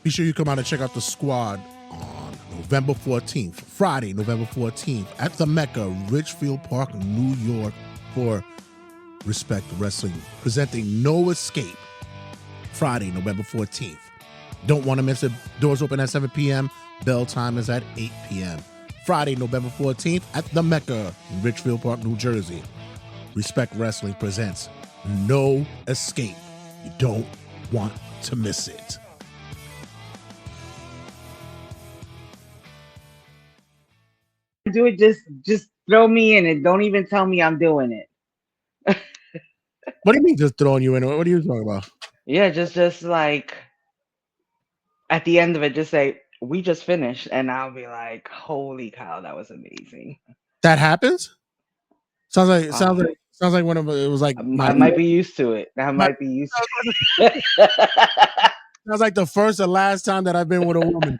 Be sure you come out and check out the squad on November 14th, Friday, November 14th, at the Mecca, Ridgefield Park, New York, for Respect Wrestling, presenting No Escape, Friday, November 14th. Don't want to miss it. Doors open at 7 p.m. Bell time is at 8 p.m. Friday, November 14th, at the Mecca, in Ridgefield Park, New Jersey. Respect Wrestling presents No Escape. You don't want to miss it. Do it, just throw me in it. Don't even tell me I'm doing it. What do you mean just throwing you in? What are you talking about? Yeah, just like at the end of it, just say we just finished, and I'll be like, "Holy cow, that was amazing." That happens? Sounds Uh, like one of it was like I might be used to it. I my might be used to it. sounds like the first and last time that I've been with a woman.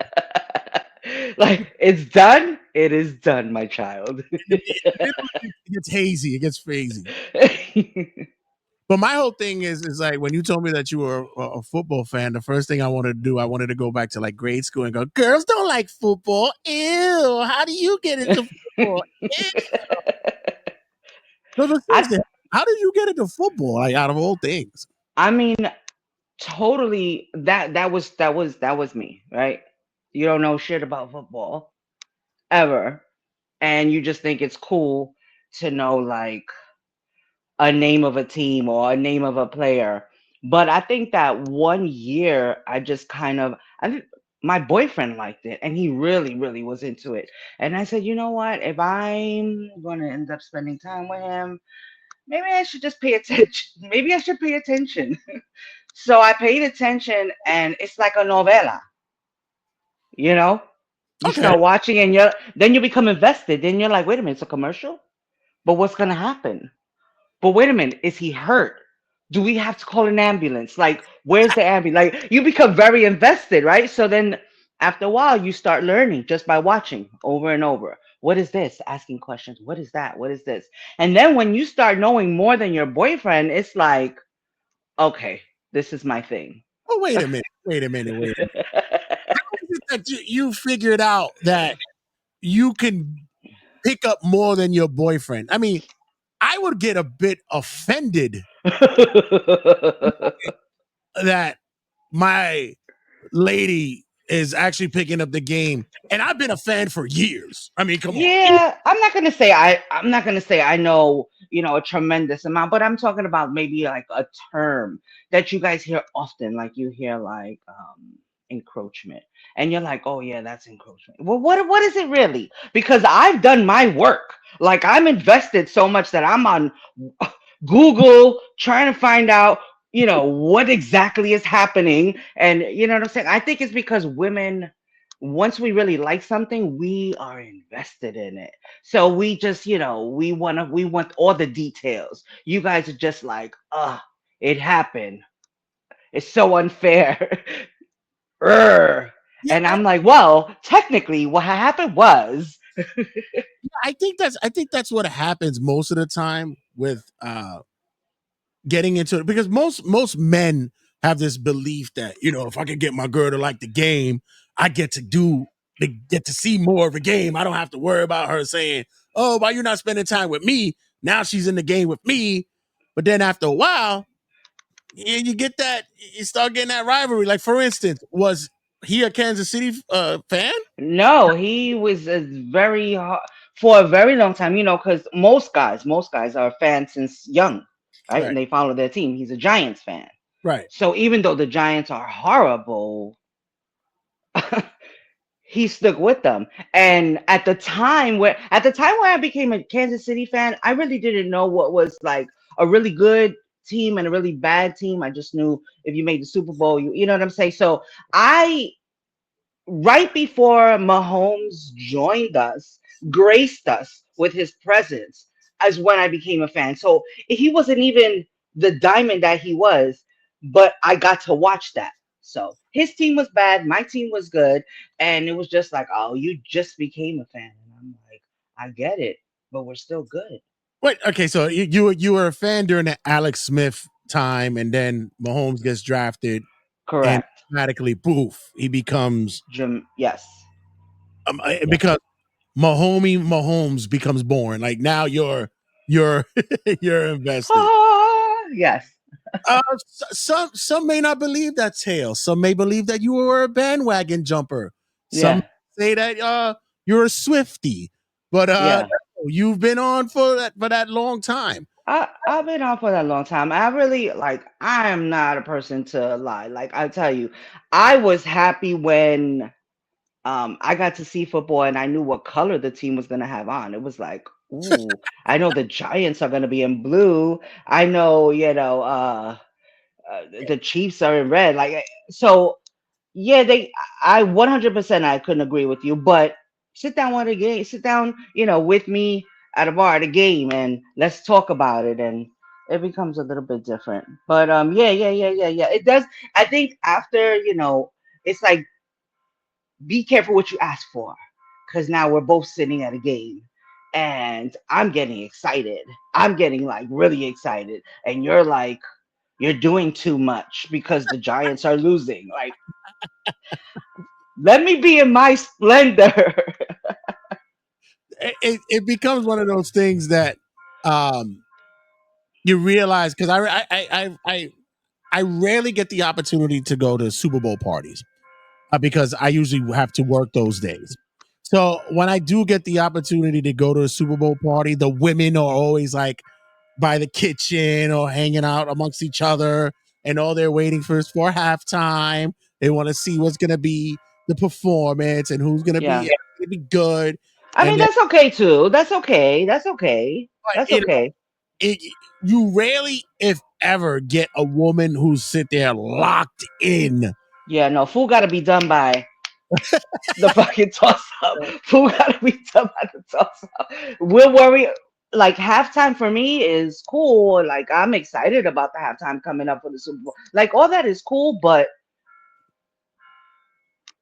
Like it's done. It is done, my child. It gets hazy. It gets crazy. But my whole thing is like when you told me that you were a football fan, the first thing I wanted to do, I wanted to go back to like grade school and go, girls don't like football. Ew. How do you get into football? Ew. No, but I seriously, how did you get into football? Like out of all things. I mean, totally. That was me, right? You don't know shit about football ever, and you just think it's cool to know like a name of a team or a name of a player. But I think that one year I just kind of my boyfriend liked it and he really, really was into it. And I said, you know what? If I'm gonna end up spending time with him, maybe I should just pay attention. Maybe I should pay attention. So I paid attention and it's like a novela, you know? You Okay. start watching and then you become invested. Then you're like, wait a minute, it's a commercial? But what's gonna happen? But wait a minute, is he hurt? Do we have to call an ambulance? Like, where's the ambulance? Like, you become very invested, right? So then after a while, you start learning just by watching over and over. What is this? Asking questions. What is that? What is this? And then when you start knowing more than your boyfriend, it's like, okay, this is my thing. Oh, wait a minute. Wait a minute. Wait a minute. How is it that you figured out that you can pick up more than your boyfriend? I mean, I would get a bit offended that my lady is actually picking up the game, and I've been a fan for years. I mean, come on. Yeah, I'm not gonna say I know, a tremendous amount, but I'm talking about maybe like a term that you guys hear often, like you hear like encroachment. And you're like, "Oh yeah, that's encroachment." Well, what is it really? Because I've done my work. Like I'm invested so much that I'm on Google trying to find out, what exactly is happening. And you know what I'm saying? I think it's because women, once we really like something, we are invested in it. So we just, we want all the details. You guys are just like, it happened. It's so unfair. Urgh. Yeah, And I'm like, well, technically what happened was. I think that's what happens most of the time with getting into it, because most men have this belief that, if I can get my girl to like the game, I get to see more of a game. I don't have to worry about her saying, "Oh, why you're not spending time with me?" Now she's in the game with me. But then after a while, you get that, you start getting that rivalry. Like, for instance, was he a Kansas City fan? No, he was for a very long time, because most guys are fans since young, right? Right, And they follow their team. He's a Giants fan. right. So even though the Giants are horrible, he stuck with them. And at the time where I became a Kansas City fan, I really didn't know what was like a really good team and a really bad team. I just knew if you made the Super Bowl, you know what I'm saying? So I right before Mahomes joined us, graced us with his presence, as when I became a fan. So he wasn't even the diamond that he was, but I got to watch that. So his team was bad, my team was good, and it was just like, oh, you just became a fan, and I'm like, I get it, but we're still good. Wait, okay, so you were a fan during the Alex Smith time, and then Mahomes gets drafted. and Correct. automatically, poof, he becomes Jim. Yes. Yes. because Mahomes becomes born. Like now you're you're invested. Ah, yes. Some may not believe that tale. Some may believe that you were a bandwagon jumper. Some Yeah. say that you're a Swifty. But Yeah. you've been on for that long time. I've been on for that long time. I really like. I am not a person to lie. Like I tell you, I was happy when I got to see football and I knew what color the team was gonna have on. It was like, ooh, I know the Giants are gonna be in blue. I know, the Chiefs are in red. So yeah, I 100% I couldn't agree with you, but sit down, with me at a bar at a game and let's talk about it and it becomes a little bit different. But yeah. It does. I think after, it's like be careful what you ask for because now we're both sitting at a game and I'm getting excited. I'm getting like really excited and you're doing too much because the Giants are losing. Like, let me be in my splendor. It becomes one of those things that um, you realize because I rarely get the opportunity to go to Super Bowl parties because I usually have to work those days. So when I do get the opportunity to go to a Super Bowl party, the women are always like by the kitchen or hanging out amongst each other, and all they're waiting for halftime. They want to see what's gonna be the performance and who's Yeah. gonna be good. I And mean, then, that's okay too. That's okay. That's okay. like, That's okay. you rarely, if ever, get a woman who sit there locked in. Yeah, no, food got to be done by the fucking toss up. Food got to be done by the toss up. We'll worry. Like, halftime for me is cool. Like, I'm excited about the halftime coming up for the Super Bowl. Like, all that is cool, but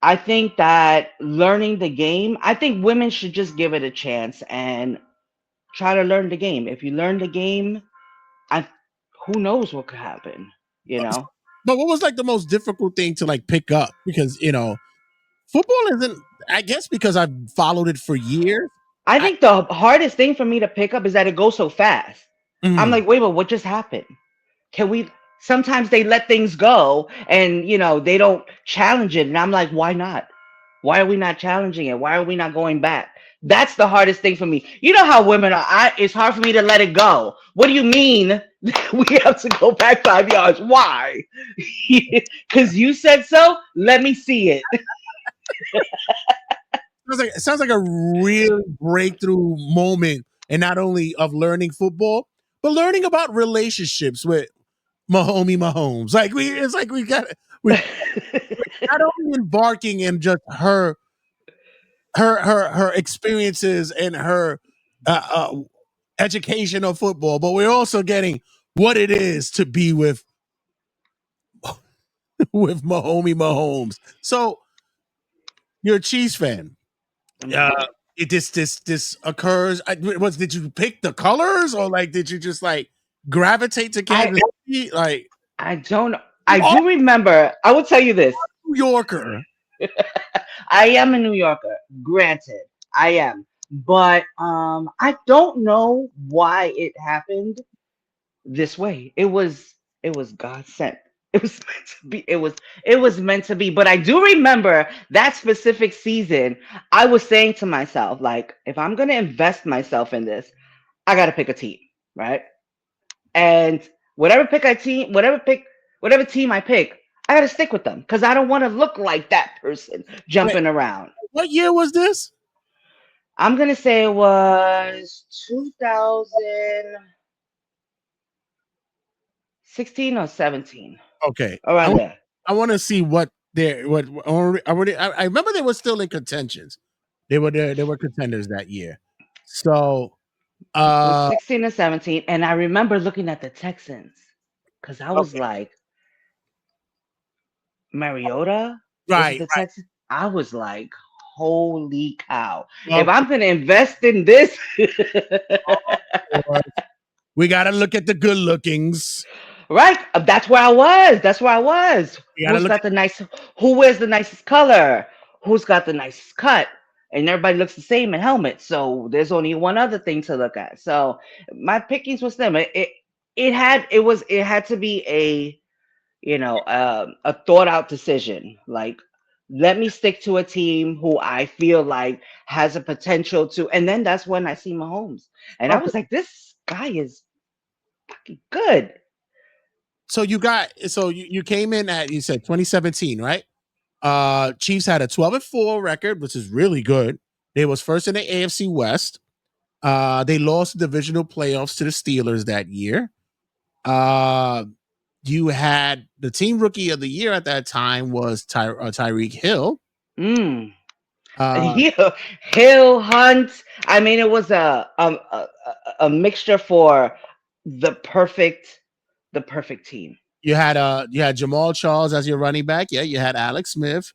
I think that learning the game, I think women should just give it a chance and try to learn the game. If you learn the game, I who knows what could happen, you know? But what was like the most difficult thing to like pick up? Because football isn't. I guess because I've followed it for years. I I think the hardest thing for me to pick up is that it goes so fast. I'm mm, like, wait, but what just happened? Can we sometimes they let things go and they don't challenge it and I'm like, why not? Why are we not challenging it? Why are we not going back? That's the hardest thing for me. You know how women are. It's hard for me to let it go. What do you mean we have to go back 5 yards? Why? Because you said so. Let me see it. it sounds like a real breakthrough moment, and not only of learning football, but learning about relationships with MaHomie Mahomes. Like it's like we not only embarking in just her experiences and her uh, uh, education of football, but we're also getting what it is to be with with MaHomie Mahomes. So you're a Chiefs fan. Uh, Mhm. this occurs. Did you pick the colors or like did you just like gravitate to I Kansas City? Like I don't. you I are do remember. I will tell you this. a New Yorker. I am a New Yorker. Granted, I am. But I don't know why it happened this way. It was God sent. It was meant to be. It was meant to be. But I do remember that specific season. I was saying to myself, like, if I'm gonna invest myself in this, I gotta pick a team, right? And whatever team I pick, I gotta stick with them because I don't want to look like that person Wait, jumping around. what year was this? I'm gonna say it was 2016 or 17, Okay, around there. I want to see what they what I remember they were still in contentions. They were contenders that year. So It was uh 16 or 17, and I remember looking at the Texans because I was okay, like, Mariota, is it right, the Texans? I was like, holy cow! right. If I'm gonna invest in this, Of course. We got to look at the good lookings. Right. That's where I was. That's where I was. You got to look at Who wears the nicest color? Who's got the nicest cut? And everybody looks the same in helmets. So there's only one other thing to look at. So my pickings was them. It had to be a thought out decision. Like, let me stick to a team who I feel like has a potential to. And then that's when I see Mahomes, and I okay. was like, this guy is good. So you came in at, you said 2017, right? Chiefs had a 12-4 record, which is really good. They was first in the AFC West. They lost the divisional playoffs to the Steelers that year. Uh, you had the team rookie of the year at that time was Tyreek Hill. Mm. Uh, Hill Hunt. I mean, it was a mixture for the perfect the perfect team. you had Jamal Charles as your running back. Yeah, you had Alex Smith.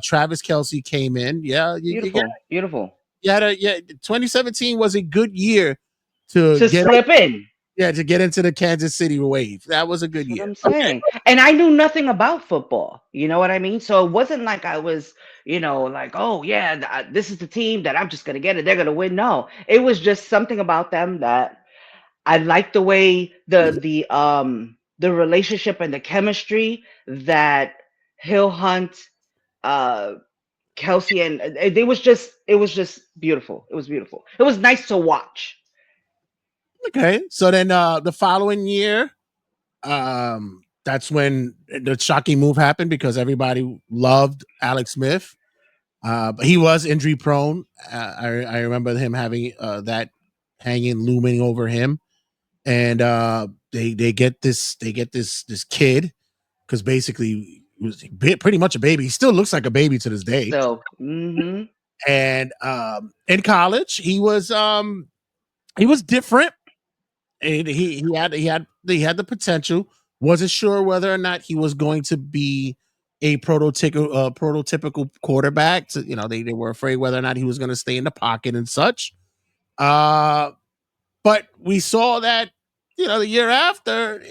Travis Kelsey came in. Yeah, Beautiful, beautiful. you had a yeah. 2017 was a good year to To get slip in. to get into the Kansas City wave. That was a good That's what year. I'm Okay. saying. And I knew nothing about football. You know what I mean? So it wasn't like I was, like, oh yeah, this is the team that I'm just gonna get it. They're gonna win. No, it was just something about them that I liked the way the relationship and the chemistry that Hill Hunt, uh, Kelsey, and it was just beautiful. It was beautiful. It was nice to watch. Okay. So then the following year, that's when the shocking move happened because everybody loved Alex Smith. But he was injury prone. I remember him having that hanging looming over him, and they get this kid because basically he was pretty much a baby. He still looks like a baby to this day. So, hmm And in college, he was different. And he had the potential. Wasn't sure whether or not he was going to be a prototypical quarterback. So, they were afraid whether or not he was going to stay in the pocket and such. Uh, but we saw that the year after,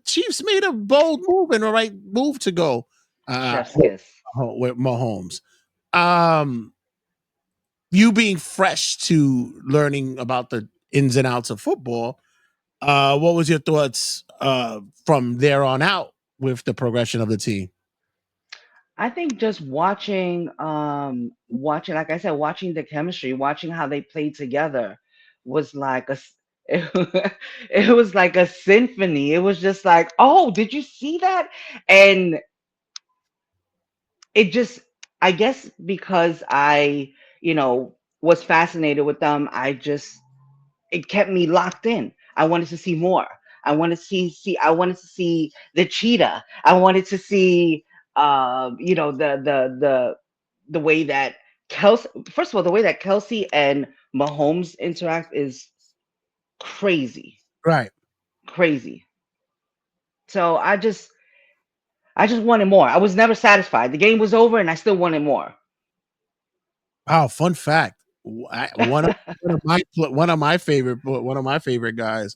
Chiefs made a bold move and the right move to go chef's kiss. with Mahomes. Um, you being fresh to learning about the ins and outs of football, what was your thoughts from there on out with the progression of the team? I think just watching, like I said, watching the chemistry, watching how they played together was like it was like a symphony. It was just like, oh, did you see that? And it just, I guess because I, was fascinated with them, it kept me locked in. I wanted to see more. I wanted to see the cheetah. I wanted to see the way that Kelsey, first of all, the way that Kelsey and Mahomes interact is crazy. Right. Crazy. So I just wanted more. I was never satisfied. The game was over and I still wanted more. Wow. Fun fact: one of my favorite guys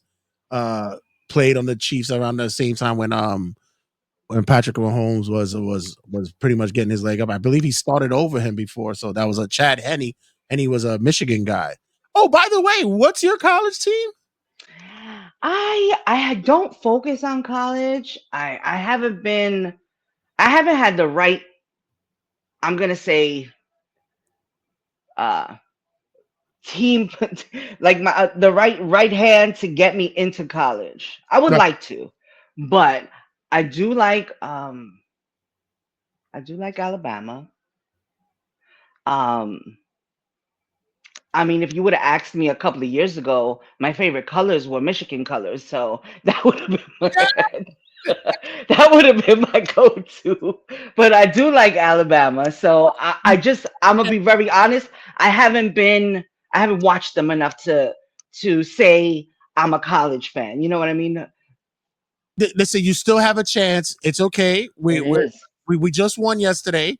played on the Chiefs around the same time when Patrick Mahomes was pretty much getting his leg up. I believe he started over him before, so that was a Chad Henne, and he was a Michigan guy. Oh, by the way, what's your college team? I don't focus on college. I haven't had the right, I'm gonna say, uh team, like the right hand to get me into college. I would Right. like to, but I do like um I do like Alabama. Um I mean, if you would have asked me a couple of years ago, my favorite colors were Michigan colors, so that would have been that would have been my go-to. But I do like Alabama, so I'm gonna be very honest. I haven't watched them enough to say I'm a college fan. You know what I mean? Listen, you still have a chance. It's okay. We It we is. we just won yesterday.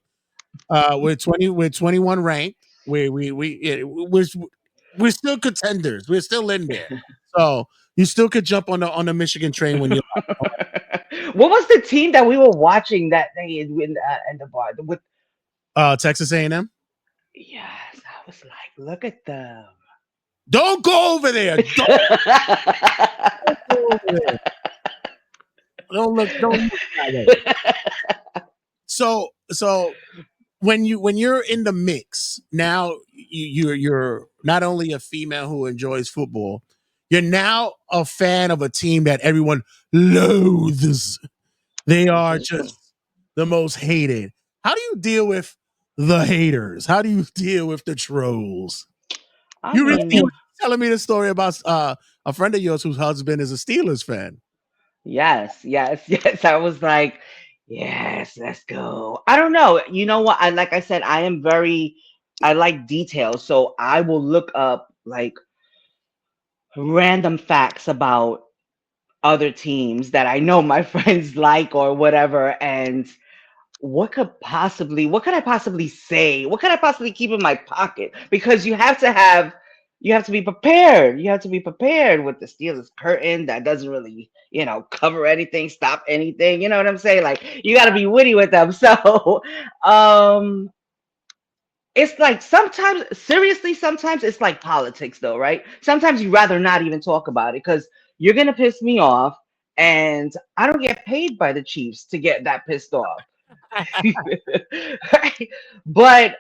We're 21 ranked. We're still contenders. We're still in there. So You still could jump on the Michigan train when you're What was the team that we were watching that day in the bar with? Texas A&M. Yes, I was like, look at them. Don't go over there. Don't go over there. Don't look that way. So when you're in the mix now, you're not only a female who enjoys football, you're now a fan of a team that everyone loathes. They are just the most hated. How do you deal with the haters? How do you deal with the trolls? I You mean, were telling me the story about a friend of yours whose husband is a Steelers fan. yes, yes, yes. I was like, yes, let's go. I don't know. You know what? Like I said, I like details. So I will look up like random facts about other teams that I know my friends like or whatever. And what could I possibly say? What could I possibly keep in my pocket? Because you have to be prepared. You have to be prepared with the Steelers curtain that doesn't really, cover anything, stop anything. You know what I'm saying? Like you got to be witty with them. So, um, it's like sometimes, seriously, sometimes it's like politics, though, right? Sometimes you rather not even talk about it because you're gonna piss me off, and I don't get paid by the Chiefs to get that pissed off. Right? But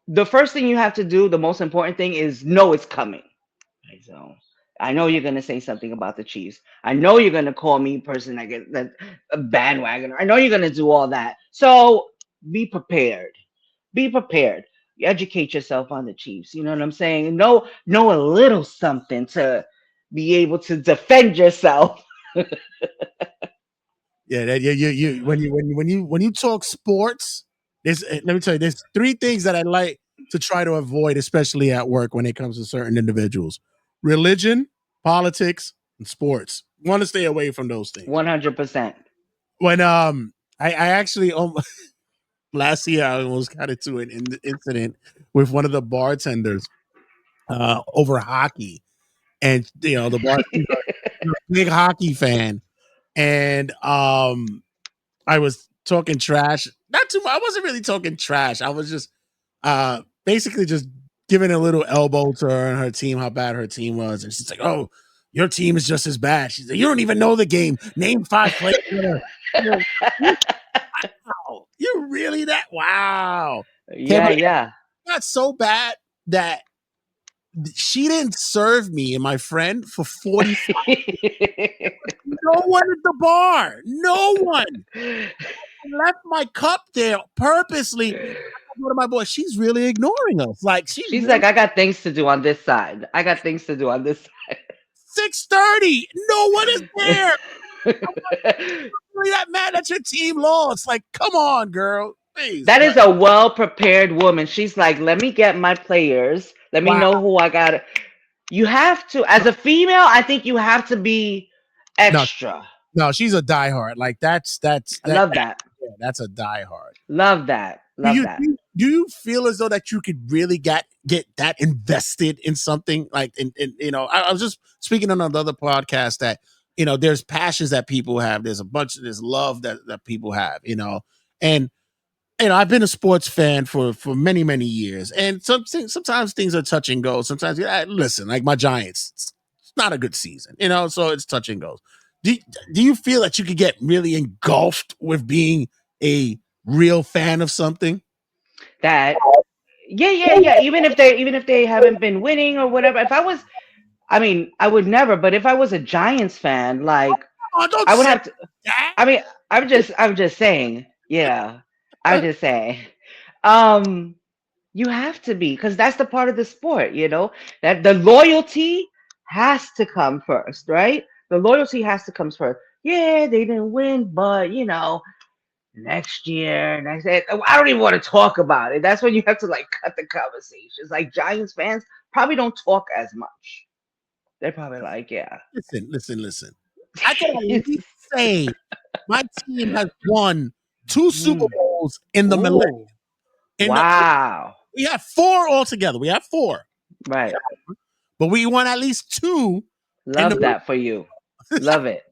the first thing you have to do, the most important thing is know it's coming. Right? So I know you're gonna say something about the Chiefs. I know you're gonna call me person that get that a bandwagoner. I know you're gonna do all that. So be prepared. Be prepared. You educate yourself on the Chiefs. You know what I'm saying? Know a little something to be able to defend yourself. Yeah, you when you talk sports, let me tell you, there's three things that I like to try to avoid, especially at work when it comes to certain individuals: religion, politics, and sports. Want to stay away from those things. 100%. When I actually last year I almost got into an incident with one of the bartenders over hockey, and the bartender, a big hockey fan, and I was talking trash. Not too much. I wasn't really talking trash. I was just basically just giving a little elbow to her and her team, how bad her team was. And she's like, "Oh, your team is just as bad." She's like, "You don't even know the game. Name 5 players." Wow, you're really that? Wow. Okay, Yeah, but yeah. it got so bad that she didn't serve me and my friend for 45. No one at the bar. No one. Left my cup there purposely. I go to my boy, she's really ignoring us. Like she She's really like, I got things to do on this side. I got things to do on this 6:30. No one is there. side. I'm really that mad that your team lost. Like, come on, girl. Please. That But is a well prepared woman. She's like, let me get my players. Let me wow. know who I got. You have to, as a female, I think you have to be No, extra. no, she's a diehard. Like I love that. yeah, that's a diehard. Love that. Do Love you that. do you feel as though that you could really get that invested in something like in I was just speaking on another podcast that there's passions that people have, there's love that people have, and I've been a sports fan for many years, and sometimes things are touch and go. Sometimes, listen, like my Giants, it's not a good season, so it's touch and goes. Do do you feel that you could get really engulfed with being a real fan of something? That yeah, yeah, yeah. Even if they haven't been winning or whatever. If I was, I mean, I would never. But if I was a Giants fan, like Oh, don't I would say have to. that. I mean, I'm just saying. Yeah, I'm just saying. Um, you have to be because that's the part of the sport. That the loyalty has to come first, right? The loyalty has to come first. Yeah, they didn't win, but next year, I don't even want to talk about it. That's when you have to like cut the conversations. Like Giants fans probably don't talk as much. They're probably like, yeah. Listen. I can at least say my team has won 2 Super Mm. Bowls in the millennium. Ooh. In the Wow. We have 4 altogether. We have 4. Right. but we won at least 2 in Love the that for you. Love it.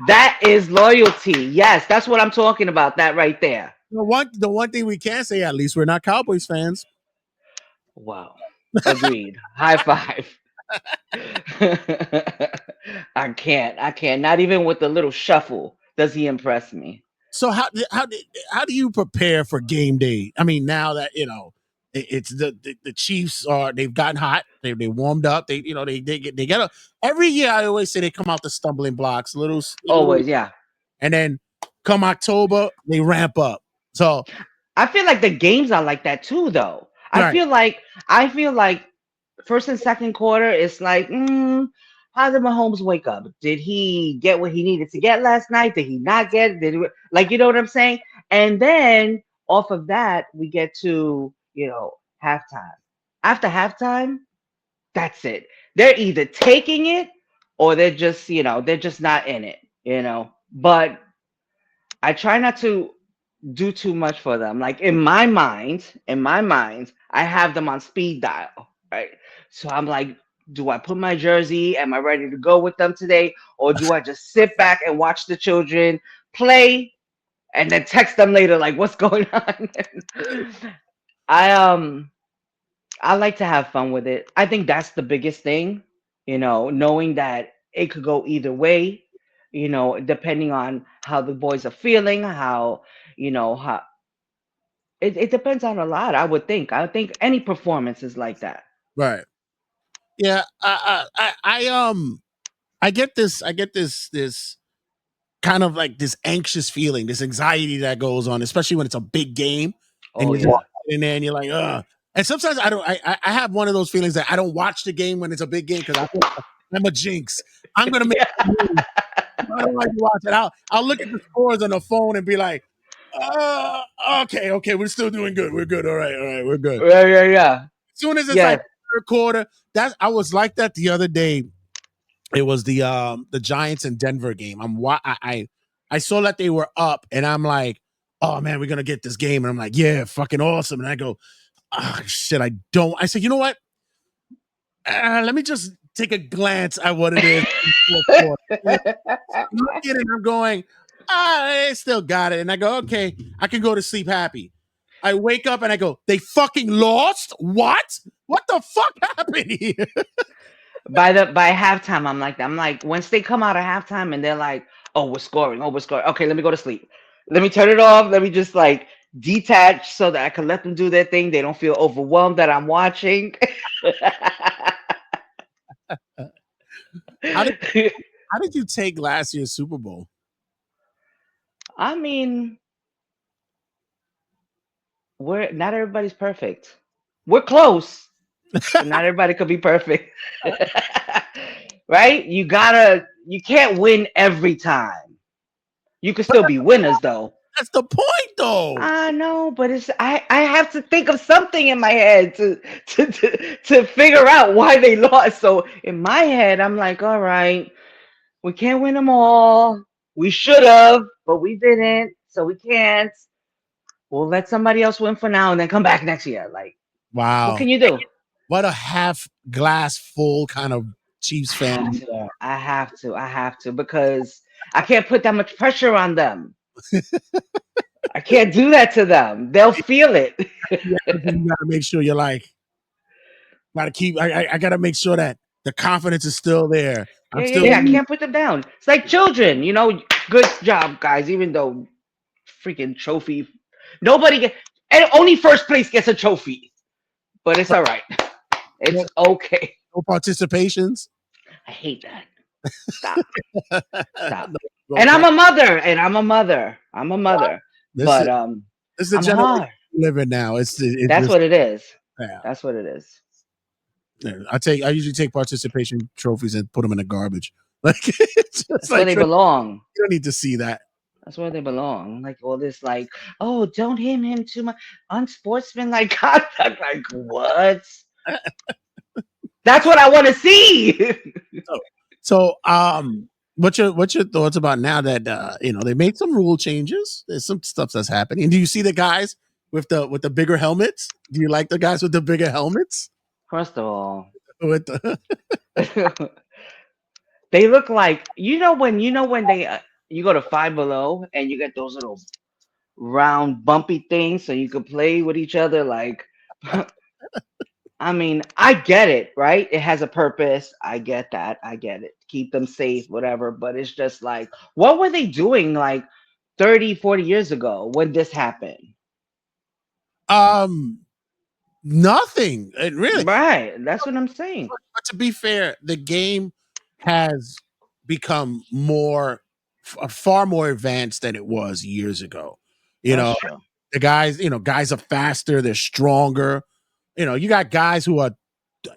That is loyalty. Yes, that's what I'm talking about. That right there. the one thing we can say, at least we're not Cowboys fans. Wow. Agreed. High five. I can't. Not even with the little shuffle does he impress me. So how do you prepare for game day? I mean, now that it's the Chiefs they've gotten hot, they warmed up, they get every year. I always say they come out the stumbling blocks, little, Always, yeah. and then come October they ramp up. So I feel like the games are like that too, though. right, I feel like first and second quarter, it's like, how did Mahomes wake up? Did he get what he needed to get last night? Did he not get it? Like, you know what I'm saying? And then off of that, we get to, halftime. After halftime, that's it. They're either taking it or they're just not in it, But I try not to do too much for them. Like in my mind, I have them on speed dial, right? So I'm like, do I put my jersey? Am I ready to go with them today? Or do I just sit back and watch the children play and then text them later like what's going on? I I like to have fun with it. I think that's the biggest thing, knowing that it could go either way, depending on how the boys are feeling, how it depends on a lot, I would think. I would think any performance is like that. right, yeah. I get this kind of like this anxious feeling, this anxiety that goes on, especially when it's a big game and Oh you're just yeah. in there and you're like, ugh. And sometimes I don't. I have one of those feelings that I don't watch the game when it's a big game because I'm a jinx. I'm gonna make Yeah. a move. I don't like to watch it. I'll look at the scores on the phone and be like, okay, we're still doing good. We're good. All right, we're good. Yeah, yeah, yeah. As soon as it's like Yeah. third quarter, I was like that the other day. It was the Giants and Denver game. I saw that they were up, and I'm like, oh man, we're gonna get this game, and I'm like, yeah, fucking awesome. And I go, ah, shit, I don't. I said, you know what? Let me just take a glance at what it is. In the fourth quarter. I'm looking and I'm going, I still got it. And I go, okay, I can go to sleep happy. I wake up and I go, they fucking lost? What? What the fuck happened here? By halftime, I'm like that. I'm like, once they come out of halftime and they're like, oh, we're scoring. Oh, we're scoring. Okay, let me go to sleep. Let me turn it off. Let me just like detach so that I can let them do their thing. They don't feel overwhelmed that I'm watching. How did how did you take last year's Super Bowl? I mean, we're not everybody's perfect. We're close, but not everybody could be perfect. Right? You can't win every time. You can But still be winners though. that's the point, though. I know, but I have to think of something in my head to figure out why they lost. So in my head, I'm like, all right, we can't win them all. We should have, but we didn't, so we can't. We'll let somebody else win for now and then come back next year. Like, what Wow. can you do? What a half glass full kind of Chiefs I fan have you to. are. I have to because I can't put that much pressure on them. I can't do that to them. They'll feel it. Yeah, but then you gotta make sure you're like, gotta keep I gotta make sure that the confidence is still there. I'm Yeah, yeah, still yeah. I can't put them down. It's like children, Good job, guys. Even though freaking trophy, nobody get, and only first place gets a trophy, but it's all right. It's no, okay. no participations. I hate that. Stop, stop. No And I'm part. a mother, and I'm a mother. I'm a mother, This is but this is the I'm generation hard. we live in now. It's That's just what it is. yeah. That's what it is. Yeah. I usually take participation trophies and put them in the garbage. Like it's just That's where like they you belong. don't need to see that. That's where they belong. Like all this, like, oh, don't hit him too much. Unsportsmanlike conduct. Like what? That's what I want to see. So, what's your thoughts about now that they made some rule changes? There's some stuff that's happening. And do you see the guys with the bigger helmets? Do you like the guys with the bigger helmets? First of all, with the they look like when they you go to Five Below and you get those little round bumpy things so you can play with each other. Like, I mean, I get it, right? It has a purpose. I get that. I get it. Keep them safe, whatever. But it's just like, what were they doing like 30, 40 years ago when this happened? um nothing. It really. Right. That's what I'm saying. But to be fair, the game has become far more advanced than it was years ago. You That's know, true. the guys, guys are faster, they're stronger. You got guys who are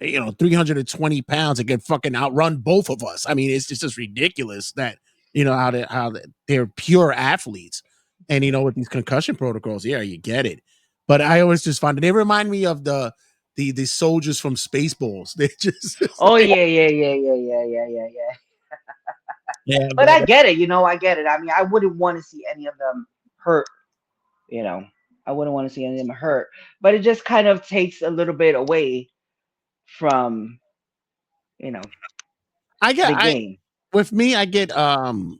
320 pounds that can fucking outrun both of us. I mean, it's just ridiculous that they're pure athletes. And with these concussion protocols, yeah, you get it. But I always just find they remind me of the soldiers from Spaceballs. They just it's Oh like, yeah, yeah, yeah, yeah, yeah, yeah, yeah, yeah. yeah, But I get it, I get it. I mean, I wouldn't want to see any of them hurt, you know. I wouldn't want to see any of them hurt. But it just kind of takes a little bit away from, you know, I get the I game. with me, I get the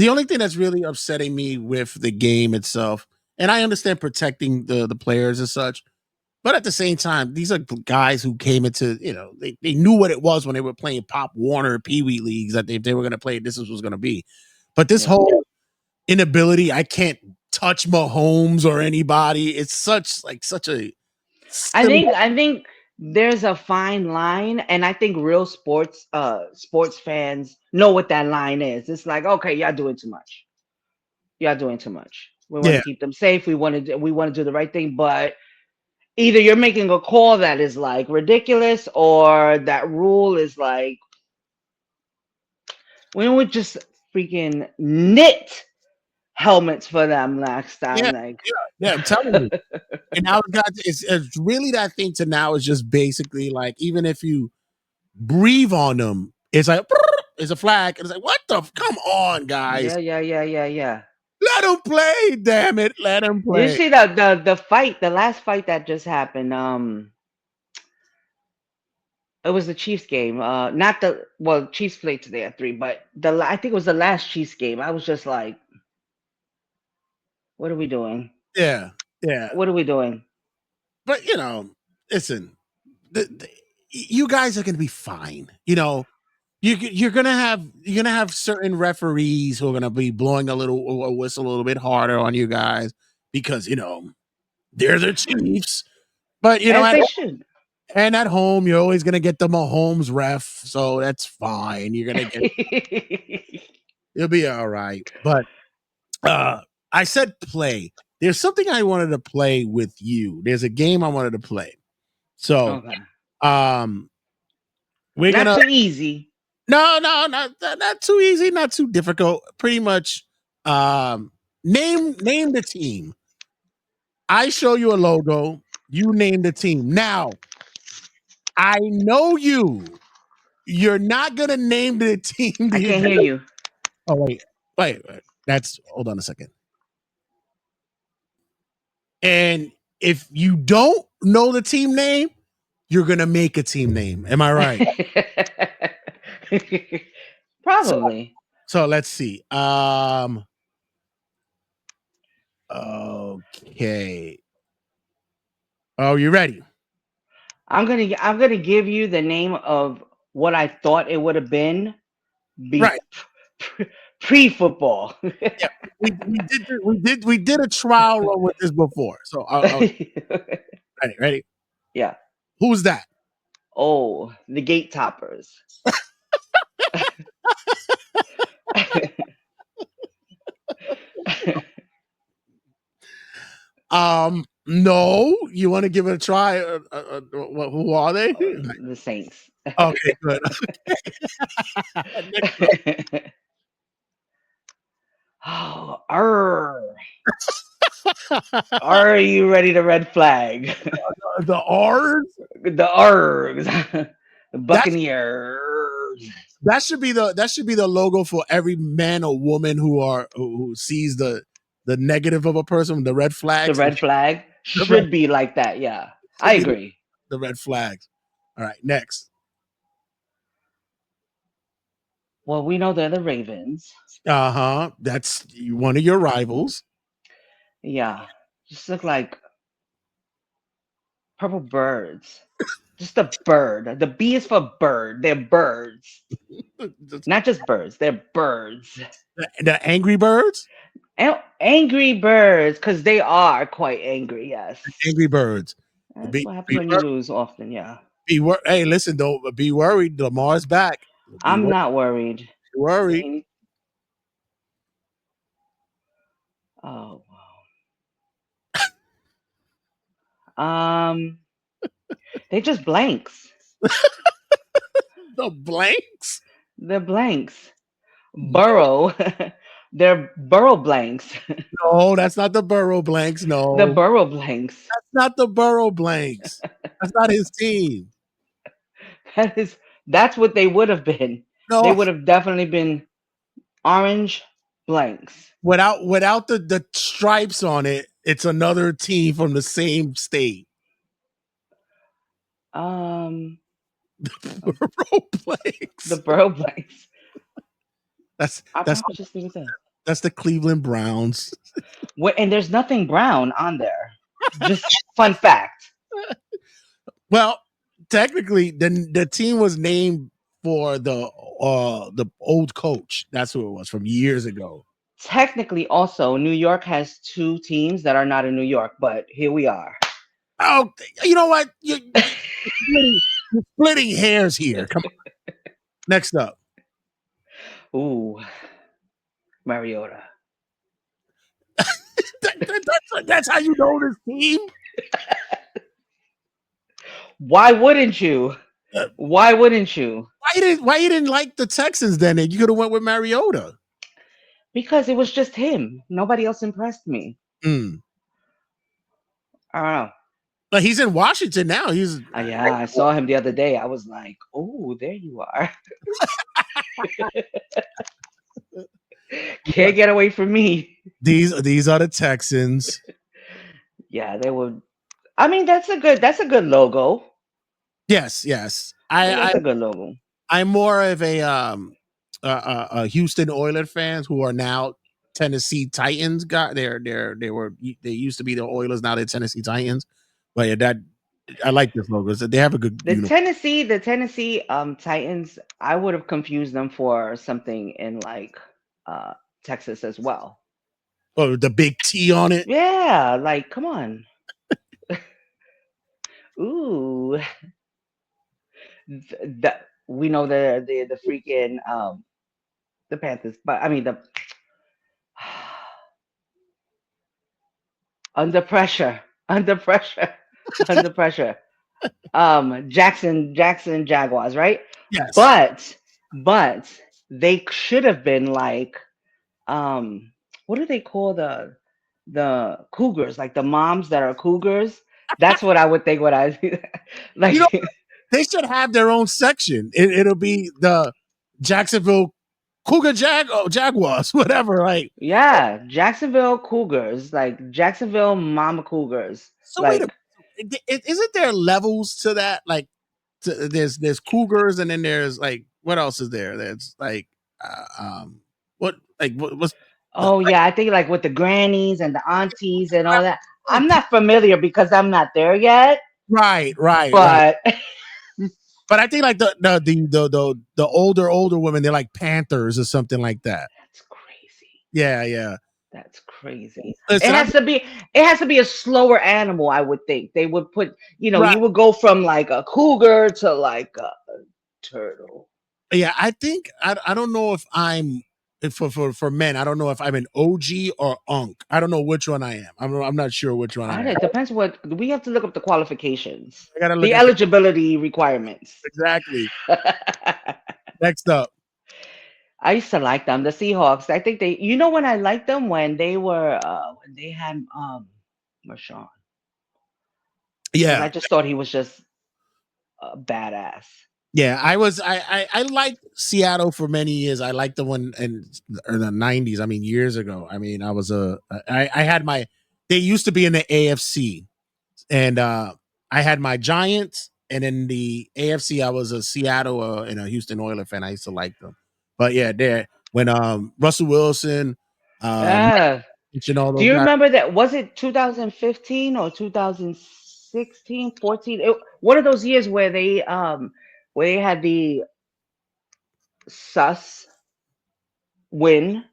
only thing that's really upsetting me with the game itself, and I understand protecting the players and such. But at the same time, these are guys who came into, they knew what it was when they were playing Pop Warner Pee Wee leagues that if they were going to play, this was going to be. But this Yeah. whole inability, I can't touch Mahomes or anybody. It's such a silly. I think there's a fine line, and I think real sports fans know what that line is. It's like, okay, y'all doing too much. Y'all doing too much. We want to Yeah, keep them safe. We want to do the right thing, but either you're making a call that is like ridiculous, or that rule is like, we would just freaking knit helmets for them last yeah, time. Like, yeah. I'm telling you. And now it's really that thing to now is just basically like even if you breathe on them, it's like it's a flag. And it's like, what the come on, guys. yeah, yeah, yeah, yeah, yeah. Let him play, damn it. Let him Did you play. see the fight, the last fight that just happened? It was the Chiefs game. Not the well, Chiefs played today at 3, but I think it was the last Chiefs game. I was just like, what are we doing? Yeah, yeah. What are we doing? But listen, you guys are gonna be fine. You're gonna have certain referees who are gonna be blowing a whistle a little bit harder on you guys because they're the Chiefs. But As they should. at home, you're always gonna get the Mahomes ref, so that's fine. You're gonna get you'll be all right. But I said play. There's something I wanted to play with you. There's a game I wanted to play. So Okay. um we're Not gonna too easy. no, not too easy, not too difficult. Pretty much name the team. I show you a logo, you name the team. Now, I know you. You're not gonna name the team. I can't hear you. Oh wait. That's hold on a second. And if you don't know the team name, you're gonna make a team name. Am I right? So Probably. so let's see. Okay. Oh, you ready? I'm gonna give you the name of what I thought it would have been Right. be pre-football. Yeah. We did a trial run with this before. So ready. Yeah. Who's that? Oh, the gate toppers. No, you want to give it a try? Who are they? The Saints. Okay, good. Next up. Oh, are you ready to red flag? The R's. The Args. The That's Buccaneers. that should be the logo for every man or woman who sees the negative of a person, the red The flags. red flag The red should be like that. Yeah, I should be agree. the red flags. All right, next. Well, we know they're the Ravens. That's one of your rivals. Yeah, just look like purple birds. Just a bird. The B is for bird. They're birds, not just birds. They're birds. The Angry Birds. Angry birds, because they are quite angry. Yes, Angry Birds. that's Be what happens be when you wor- lose often. Yeah, Hey, listen, don't be worried. Lamar's back. I'm not worried. Worried. They need. Oh wow. They're just blanks. The blanks. They're blanks. Burrow. They're burrow blanks. No, that's not the Burrow Blanks. The No, burrow blanks. that's not the Burrow Blanks. That's not his team. That is. That's what they would have been. They No, would have definitely been orange blanks. without the stripes on it, it's another team from the same state. Um, Burrow the Blanks. burrow blanks. That's I that's probably just leave it there. that's the Cleveland Browns. And there's nothing brown on there. Just fun fact. Well, technically, the team was named for the old coach. That's who it was from years ago. Technically, also, New York has two teams that are not in New York, but here we are. Oh, you know what? You're splitting hairs here. Come on. Next up. Ooh, Mariota. That's how you know this team. Why wouldn't you? Uh, Why wouldn't you? why you didn't like the Texans then? You could have went with Mariota. Because it was just him. Nobody else impressed me. Mm. I don't know. But he's in Washington now. Yeah, I saw him the other day. I was like, oh, there you are. Can't get away from me. These are the Texans. Yeah, they would. I mean, that's a good logo. Yes, yes. Yeah, that's a good logo. I'm more of a Houston Oilers fans who are now Tennessee Titans. They used to be the Oilers, now they're Tennessee Titans. But yeah, that I like this logo. They have a good uniform. The Tennessee Titans, I would have confused them for something in like uh Texas as well. Oh, the big T on it. Yeah, like come on. Ooh, that we know the freaking the Panthers, but I mean the under pressure, under pressure, under pressure. Jackson Jaguars, right? Yes. But they should have been like um what do they call the cougars, like the moms that are cougars? That's what I would think when I You know, like they should have their own section. It'll be the Jacksonville Cougar Jaguars, whatever. Like, yeah, Jacksonville Cougars, like Jacksonville Mama Cougars. so wait a Like isn't there levels to that? Like, there's Cougars, and then there's like what else is there? There's like what like what's oh yeah, I think like with the grannies and the aunties and all that. like, I'm not familiar because I'm not there yet, right. but But I think like the older women, they're like Panthers or something like that. that's crazy. Yeah. That's crazy. It Listen, has to be it has to be a slower animal, I would think. They would put, right. you would go from like a cougar to like a turtle. Yeah, I think I don't know if I'm for men. I don't know if I'm an OG or Unk. I don't know which one I am. I'm not sure which one I I don't am. know, it depends what we have to look up the qualifications, I gotta look the at eligibility requirements. exactly. Next up, I used to like them, the Seahawks. I think when I liked them when they were when they had Marshawn, because yeah, I just thought he was just badass. yeah. I liked Seattle for many years. I liked the one in the '90s. I mean, years ago. I mean, I had my. They used to be in the AFC, and I had my Giants, and in the AFC, I was a Seattle and a Houston Oilers fan. I used to like them, but yeah, there when Russell Wilson, um, Yeah. all Do those you guys. remember that? Was it 2015 or 2016, 14? One of those years where they had the sus win.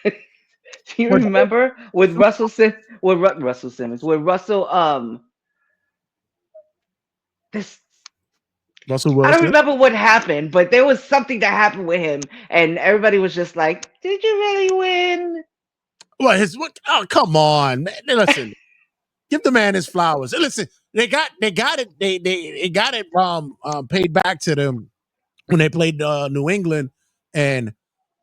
Do you What, remember with Russell Simmons with Russell this Russell I don't Wilson? remember what happened, but there was something that happened with him, and everybody was just like, "Did you really win?" What his? What? Oh, come on, man! Listen, give the man his flowers. Listen, they got it. They got it paid back to them when they played New England, and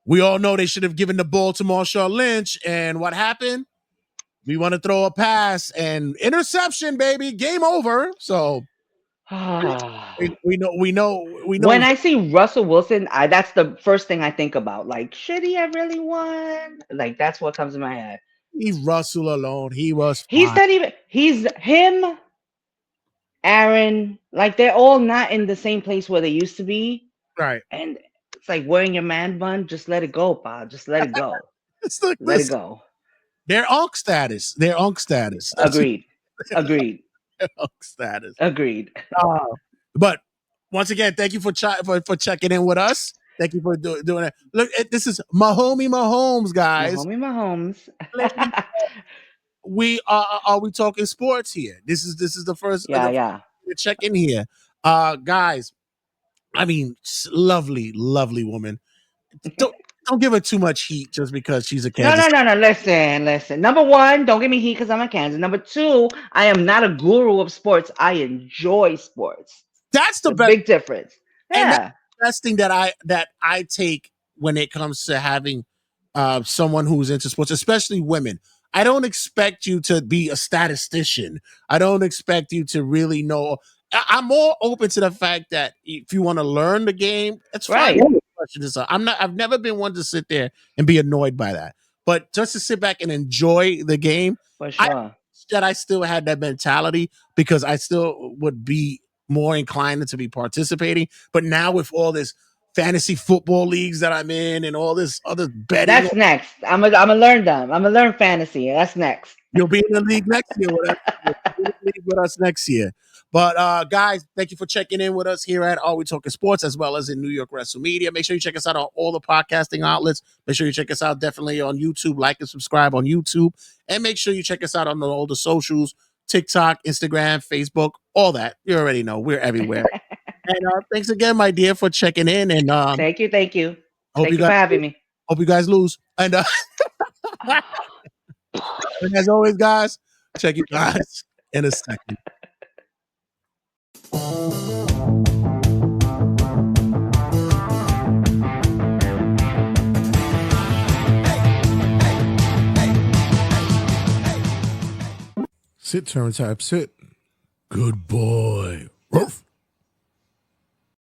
we all know they should have given the ball to Marshawn Lynch. And what happened? We want to throw a pass and interception, baby. Game over. So we know. When I see Russell Wilson, that's the first thing I think about. Like, should he have really won? Like, that's what comes in my head. Leave Russell alone. He was He's fine. not even. He's him, Aaron. Like, they're all not in the same place where they used to be, Right. and it's like wearing your man bun. Just let it go, pa. Just let it go. Let it Listen, go. they're Unk status. They're Unk status. That's Agreed. Agreed. Unk status. Agreed. But once again, thank you for checking in with us. Thank you for doing it. Look, this is MaHomie Mahomes, guys. Mahomes. We are we talking sports here? This is the first Yeah. check in here, guys. I mean, lovely, lovely woman. Don't give her too much heat just because she's a Kansas. No. Listen. Number one, don't give me heat because I'm a Kansas. Number two, I am not a guru of sports. I enjoy sports. That's the The best, big difference. and that's Yeah. the best thing that I take when it comes to having someone who's into sports, especially women. I don't expect you to be a statistician. I don't expect you to really know. I'm more open to the fact that if you want to learn the game, that's fine. Right. I've never been one to sit there and be annoyed by that. But just to sit back and enjoy the game, For I sure. that I still had that mentality because I still would be more inclined to be participating. But now with all this fantasy football leagues that I'm in and all this other betting, That's next. I'm gonna learn them. I'm gonna learn fantasy. That's next. you'll be in the league next year with us. You'll be in the league with us next year. But guys, thank you for checking in with us here at Are We Talking Sports, as well as in New York Wrestle Media. Make sure you check us out on all the podcasting outlets. Make sure you check us out definitely on YouTube. Like and subscribe on YouTube. And make sure you check us out on all the socials, TikTok, Instagram, Facebook, all that. You already know. We're everywhere. And thanks again, my dear, for checking in. And Thank you. Thank you. hope Thank you you for guys having me. hope you guys lose. And, and as always, guys, check you guys in a second. Sit, turn type, sit. Good boy. Ruff.